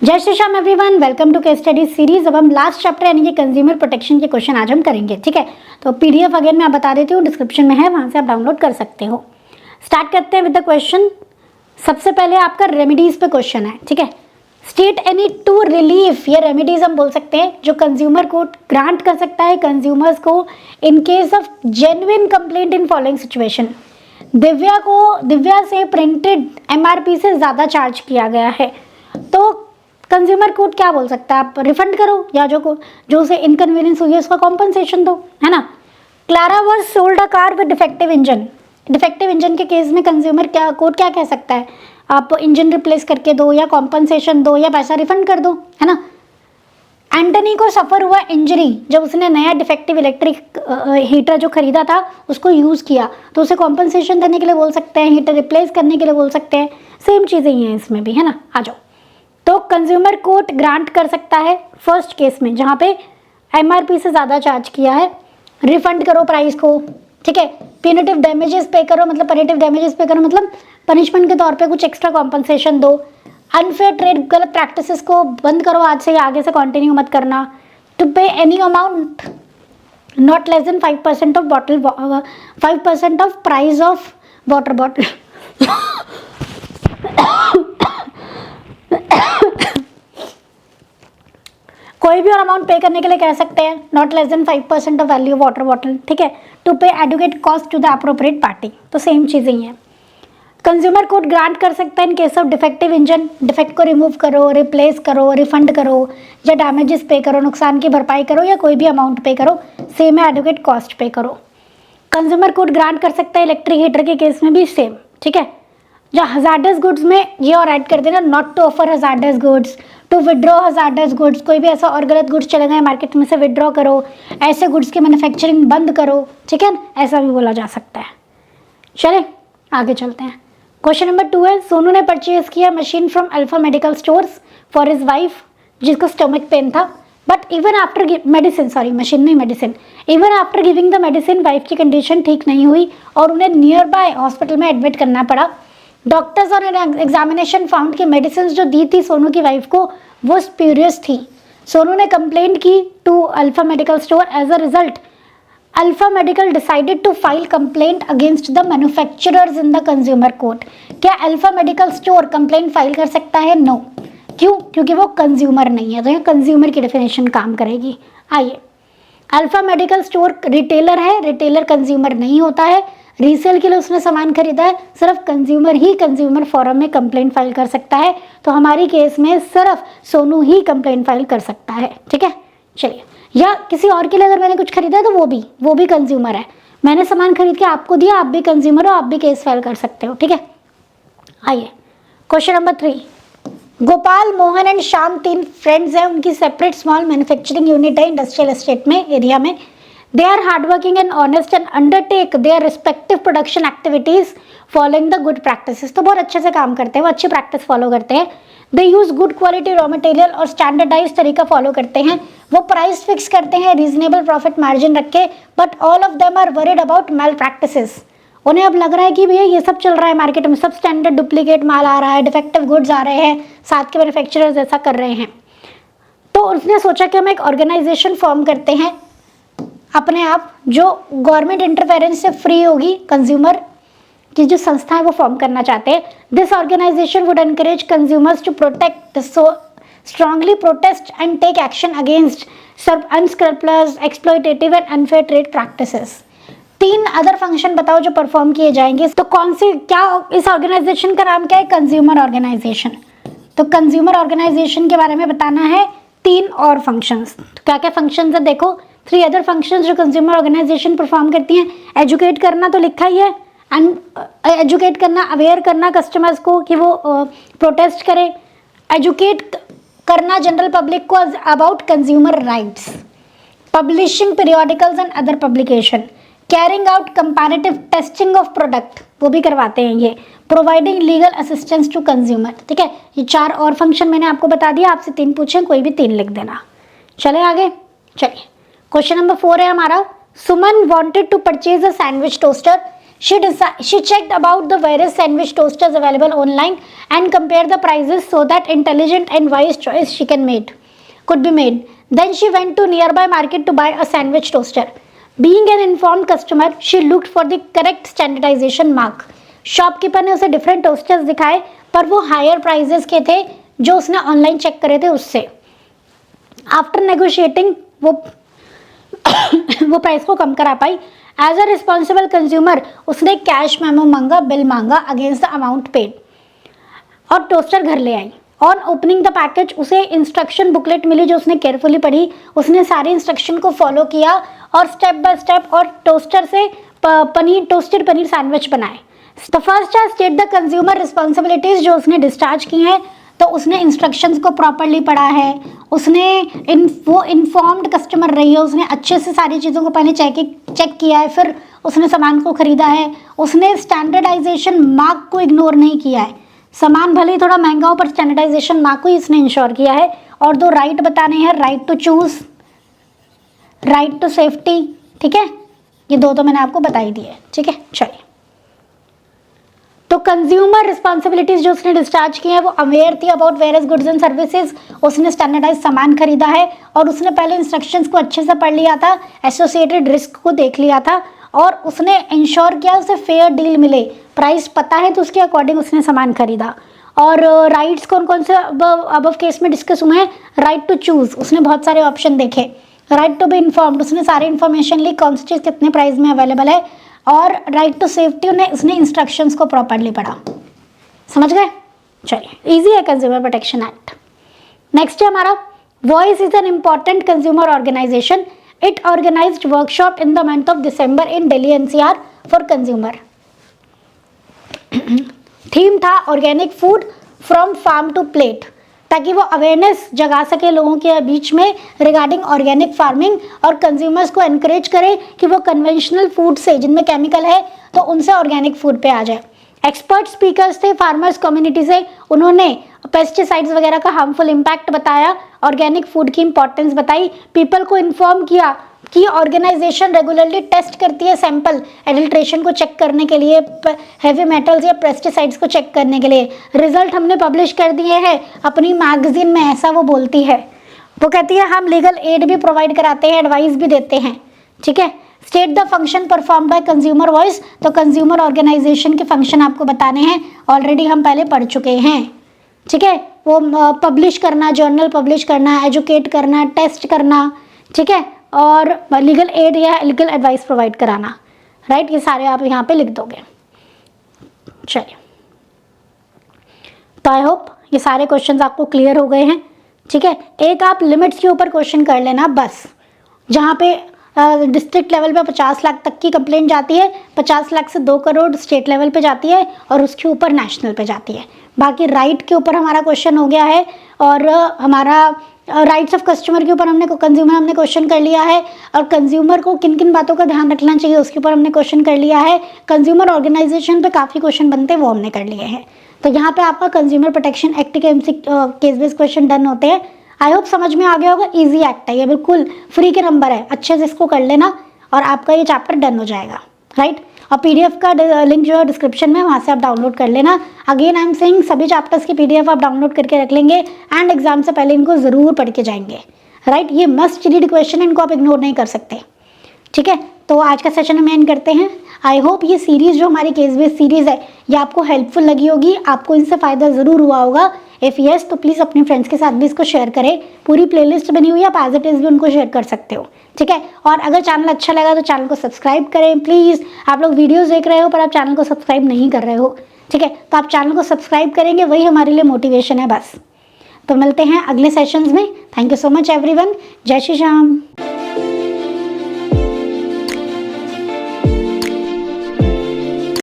जय Shri Shyam everyone, welcome to case study series. अब हम लास्ट चैप्टर यानी कि कंज्यूमर प्रोटेक्शन के क्वेश्चन आज हम करेंगे, ठीक है। तो पीडीएफ अगेन मैं बता देती हूँ, डिस्क्रिप्शन में है, वहां से आप डाउनलोड कर सकते हो। स्टार्ट करते हैं विद द क्वेश्चन। सबसे पहले आपका रेमेडीज पे क्वेश्चन है, ठीक है। स्टेट एनी टू रिलीफ, ये रेमेडीज हम बोल सकते हैं जो कंज्यूमर कोर्ट ग्रांट कर सकता है कंज्यूमर्स को इन case of genuine complaint in following situation. Divya से प्रिंटेड एमआरपी से ज्यादा चार्ज किया गया है, तो कंज्यूमर कोर्ट क्या बोल सकता है, आप रिफंड करो या जो उसे इनकन्वीनियंस हुई है उसका कॉम्पनसेशन दो, है ना। Clara was sold a car with defective engine. Defective engine के केस में कंज्यूमर कोर्ट क्या कह सकता है, आप इंजन रिप्लेस करके दो या कॉम्पनसेशन दो या पैसा रिफंड कर दो, है ना। एंटनी को सफर हुआ इंजरी जब उसने नया डिफेक्टिव इलेक्ट्रिक हीटर जो खरीदा था उसको यूज किया, तो उसे कॉम्पनसेशन देने के लिए बोल सकते हैं, हीटर रिप्लेस करने के लिए बोल सकते हैं। सेम चीजें ही हैं इसमें भी, है ना। आ जाओ। तो कंज्यूमर कोर्ट ग्रांट कर सकता है फर्स्ट केस में जहां पे एमआरपी से ज्यादा चार्ज किया है, रिफंड करो प्राइस को, ठीक है। पेनेटिव डैमेजेस पे करो, मतलब पेनेटिव डैमेजेस पे करो मतलब पनिशमेंट के तौर पे कुछ एक्स्ट्रा कॉम्पनसेशन दो। अनफेयर ट्रेड, गलत प्रैक्टिसेस को बंद करो, आज से आगे से कंटिन्यू मत करना। टू पे any amount not less than 5% of 5% of price of water bottle. कोई भी और अमाउंट पे करने के लिए कह सकते हैं, not less than 5% of value of water bottle, ठीक है। To pay adequate cost to the appropriate party, तो सेम चीजें ही हैं। कंज्यूमर कोर्ट ग्रांट कर सकता है in case of defective engine, defect को रिमूव करो, रिप्लेस करो, रिफंड करो या डैमेजेस पे करो, नुकसान की भरपाई करो या कोई भी अमाउंट पे करो, सेम है एडुकेट कॉस्ट पे करो। कंज्यूमर कोर्ट ग्रांट कर सकता है इलेक्ट्रिक हीटर के केस में भी सेम, ठीक है। जो हजार्डस गुड्स में ये और ऐड कर देना, not to offer hazardous goods, to withdraw hazardous goods, कोई भी ऐसा और गलत गुड्स चले गए मार्केट में से विड्रॉ करो, ऐसे गुड्स की मैन्युफैक्चरिंग बंद करो, ठीक है, ऐसा भी बोला जा सकता है। चले आगे चलते हैं। क्वेश्चन नंबर 2 है, सोनू ने परचेज किया machine from Alpha medical stores for his wife जिसको स्टमक पेन था, but even after medicine, sorry machine नहीं medicine, even after giving the medicine wife की कंडीशन ठीक नहीं हुई और उन्हें नियर बाय हॉस्पिटल में एडमिट करना पड़ा। डॉक्टर्स और एग्जामिनेशन फाउंड कि मेडिसिन जो दी थी सोनू की वाइफ को वो स्प्यूरियस थी। सोनू ने कंप्लेंट की to Alpha medical store. As a result Alpha medical decided to file complaint against the manufacturers in the consumer court. क्या Alpha medical store complaint file कर सकता है? नो। क्यों? क्योंकि वो कंज्यूमर नहीं है, तो यहाँ कंज्यूमर की डेफिनेशन काम करेगी। आइए, अल्फा मेडिकल स्टोर रिटेलर है, रिटेलर कंज्यूमर नहीं होता है। रीसेल के लिए उसने सामान खरीदा है, सिर्फ कंज्यूमर ही कंज्यूमर फोरम में कंप्लेंट फाइल कर सकता है, तो हमारी केस में सिर्फ सोनू ही कंप्लेंट फाइल कर सकता है, ठीक है। चलिए, या किसी और के लिए अगर मैंने कुछ खरीदा है तो वो भी कंज्यूमर है। मैंने सामान खरीद के आपको दिया, आप भी कंज्यूमर हो, आप भी केस फाइल कर सकते हो, ठीक है। आइए question number 3। Gopal, Mohan and Shyam 3 friends हैं, उनकी सेपरेट स्मॉल मैन्युफैक्चरिंग यूनिट है इंडस्ट्रियल एस्टेट में, एरिया में। They are hardworking and honest and undertake their respective production activities following the good practices। तो बहुत अच्छे से काम करते हैं, वो अच्छी प्रैक्टिस फॉलो करते हैं। They use good quality raw material और स्टैंडर्डाइज तरीका फॉलो करते हैं। वो प्राइस फिक्स करते हैं रीजनेबल प्रॉफिट मार्जिन रख के, but all of them are worried about malpractices. उन्हें अब लग रहा है कि भैया ये सब चल रहा है मार्केट में, सब स्टैंडर्ड डुप्लीकेट माल आ रहा है, डिफेक्टिव गुड्स आ रहे हैं, साथ के मैन्युफैक्चरर्स ऐसा कर रहे हैं। तो उसने सोचा कि हम एक ऑर्गेनाइजेशन फॉर्म करते हैं अपने आप, जो गवर्नमेंट इंटरफेरेंस से फ्री होगी, कंज्यूमर की जो संस्था है वो फॉर्म करना चाहते हैं। This organisation would encourage consumers to protect, so strongly protest and take action against unscrupulous, exploitative and unfair trade practices. 3 other function बताओ जो परफॉर्म किए जाएंगे। तो कौन से, क्या इस ऑर्गेनाइजेशन का नाम क्या है? Consumer organisation. तो कंज्यूमर ऑर्गेनाइजेशन के बारे में बताना है 3 और फंक्शंस। तो क्या क्या फंक्शंस है देखो, 3 अदर फंक्शंस जो कंज्यूमर ऑर्गेनाइजेशन परफॉर्म करती हैं। एजुकेट करना तो लिखा ही है, एजुकेट करना, अवेयर करना कस्टमर्स को कि वो प्रोटेस्ट करें। एजुकेट करना जनरल पब्लिक को about consumer rights. Publishing periodicals and other publication. Carrying out comparative testing of product, वो भी करवाते हैं ये। Providing legal assistance to consumer, ठीक है। ये 4 और फंक्शन मैंने आपको बता दिया, आपसे 3 पूछें, कोई भी 3 लिख देना। चले आगे, चलिए क्वेश्चन नंबर 4 है हमारा। Suman wanted to purchase a sandwich toaster She checked about the various sandwich toasters available online and compared the prices so that intelligent and wise choice could be made. Then she went to nearby market to buy a sandwich toaster. Being an informed customer, she looked for the correct standardization mark. Shopkeeper ने उसे different toasters दिखाए पर वो higher prices के थे जो उसने online check करे थे उससे. आफ्टर नेगोशिएटिंग वो प्राइस को कम करा पाई. एज अ रिस्पॉन्सिबल कंज्यूमर उसने कैश मेमो मांगा, बिल मांगा अगेंस्ट द अमाउंट पेड और टोस्टर घर ले आई. ऑन ओपनिंग द पैकेज उसे इंस्ट्रक्शन बुकलेट मिली जो उसने केयरफुली पढ़ी. उसने सारे इंस्ट्रक्शन को फॉलो किया और स्टेप बाय स्टेप और टोस्टर से टोस्टेड पनीर सैंडविच बनाए. द फर्स्ट है स्टेट द कंज्यूमर रिस्पॉन्सिबिलिटीज जो उसने डिस्चार्ज की हैं. तो उसने इंस्ट्रक्शंस को प्रॉपरली पढ़ा है, उसने वो इन्फॉर्म्ड कस्टमर रही है, उसने अच्छे से सारी चीज़ों को पहले चेक किया है, फिर उसने सामान को ख़रीदा है. उसने स्टैंडर्डाइजेशन मार्क को इग्नोर नहीं किया है. सामान भले ही थोड़ा महंगा हो पर स्टैंडर्डाइजेशन मार्क को ही इसने इंश्योर किया है. और दो राइट बताने हैं, right to choose, right to safety. ठीक है, ये दो तो मैंने आपको बता ही दिए. ठीक है, चलिए. तो कंज्यूमर रिस्पॉन्सिबिलिटीज जो उसने डिस्चार्ज की है वो अवेयर थी about various goods and services. उसने स्टैंडर्डाइज सामान खरीदा है और उसने पहले इंस्ट्रक्शंस को अच्छे से पढ़ लिया था, एसोसिएटेड रिस्क को देख लिया था और उसने इंश्योर किया उसे फेयर डील मिले. प्राइस पता है तो उसके अकॉर्डिंग उसने सामान खरीदा. और राइट्स कौन कौन से अबव केस में डिस्कस हुए हैं. राइट टू चूज़, उसने बहुत सारे ऑप्शन देखे. राइट टू बी इन्फॉर्म्ड, उसने सारी इन्फॉर्मेशन ली कौन सी चीज़ कितने प्राइस में अवेलेबल है. और राइट टू सेफ्टी उसने इंस्ट्रक्शंस को प्रॉपरली पढ़ा. समझ गए. चलिए, इजी है कंज्यूमर प्रोटेक्शन एक्ट. नेक्स्ट है हमारा Voice is an important consumer organisation. It organised workshop in the month of December in Delhi NCR for consumer. Theme था organic food from farm to plate, ताकि वो अवेयरनेस जगा सके लोगों के बीच में रिगार्डिंग ऑर्गेनिक फार्मिंग और कंज्यूमर्स को एनकरेज करे कि वो कन्वेंशनल फूड से जिनमें केमिकल है तो उनसे ऑर्गेनिक फूड पे आ जाए. एक्सपर्ट स्पीकर्स थे फार्मर्स कम्युनिटी से. उन्होंने पेस्टिसाइड्स वगैरह का हार्मफुल इम्पैक्ट बताया, ऑर्गेनिक फूड की इंपॉर्टेंस बताई, पीपल को इन्फॉर्म किया कि ऑर्गेनाइजेशन रेगुलरली टेस्ट करती है सैंपल एडल्ट्रेशन को चेक करने के लिए, हैवी मेटल्स या पेस्टिसाइड्स को चेक करने के लिए. रिजल्ट हमने पब्लिश कर दिए हैं अपनी मैगजीन में, ऐसा वो बोलती है. वो कहती है हम लीगल एड भी प्रोवाइड कराते हैं, एडवाइस भी देते हैं. ठीक है. State the function perform by consumer voice. तो कंज्यूमर ऑर्गेनाइजेशन के फंक्शन आपको बताने हैं, ऑलरेडी हम पहले पढ़ चुके हैं. ठीक है. वो पब्लिश करना, जर्नल पब्लिश करना, एजुकेट करना, टेस्ट करना. ठीक है. और लीगल एड या लीगल एडवाइस प्रोवाइड कराना. राइट, ये सारे आप यहाँ पे लिख दोगे. चलिए, तो आई होप ये सारे क्वेश्चंस आपको क्लियर हो गए हैं. ठीक है. एक आप लिमिट्स के ऊपर क्वेश्चन कर लेना बस. जहाँ पे डिस्ट्रिक्ट लेवल पे 50 लाख तक की कंप्लेंट जाती है, 50 लाख से 2 करोड़ स्टेट लेवल पे जाती है और उसके ऊपर नेशनल पे जाती है. बाकी राइट के ऊपर हमारा क्वेश्चन हो गया है और हमारा राइट्स ऑफ कस्टमर के ऊपर हमने क्वेश्चन कर लिया है. और कंज्यूमर को किन किन बातों का ध्यान रखना चाहिए उसके ऊपर हमने क्वेश्चन कर लिया है. कंज्यूमर ऑर्गेनाइजेशन पे काफ़ी क्वेश्चन बनते हैं वो हमने कर लिए हैं. तो यहाँ पे आपका कंज्यूमर प्रोटेक्शन एक्ट के केस बेस्ड क्वेश्चन डन होते हैं. आई होप समझ में आ गया होगा. ईजी एक्ट है ये, बिल्कुल फ्री के नंबर है, अच्छे से इसको कर लेना और आपका ये चैप्टर डन हो जाएगा. राइट. और पीडीएफ का लिंक जो है डिस्क्रिप्शन में, वहाँ से आप डाउनलोड कर लेना. अगेन आई एम सेइंग सभी चैप्टर्स की पीडीएफ आप डाउनलोड करके रख लेंगे एंड एग्जाम से पहले इनको ज़रूर पढ़ के जाएंगे. राइट. ये मस्ट रीड क्वेश्चन, इनको आप इग्नोर नहीं कर सकते. ठीक है. तो आज का सेशन हम एंड करते हैं. आई होप ये सीरीज़ जो हमारी केस बेस्ड सीरीज़ है ये आपको हेल्पफुल लगी होगी, आपको इनसे फ़ायदा ज़रूर हुआ होगा. इफ़ येस तो प्लीज़ अपने फ्रेंड्स के साथ भी इसको शेयर करें. पूरी प्लेलिस्ट बनी हुई है, आप एज इट इज़ भी उनको शेयर कर सकते हो. ठीक है. और अगर चैनल अच्छा लगा तो चैनल को सब्सक्राइब करें प्लीज़. आप लोग वीडियोस देख रहे हो पर आप चैनल को सब्सक्राइब नहीं कर रहे हो. ठीक है. तो आप चैनल को सब्सक्राइब करेंगे, वही हमारे लिए मोटिवेशन है बस. तो मिलते हैं अगले सेशंस में. Thank you so much everyone. जय श्री राम.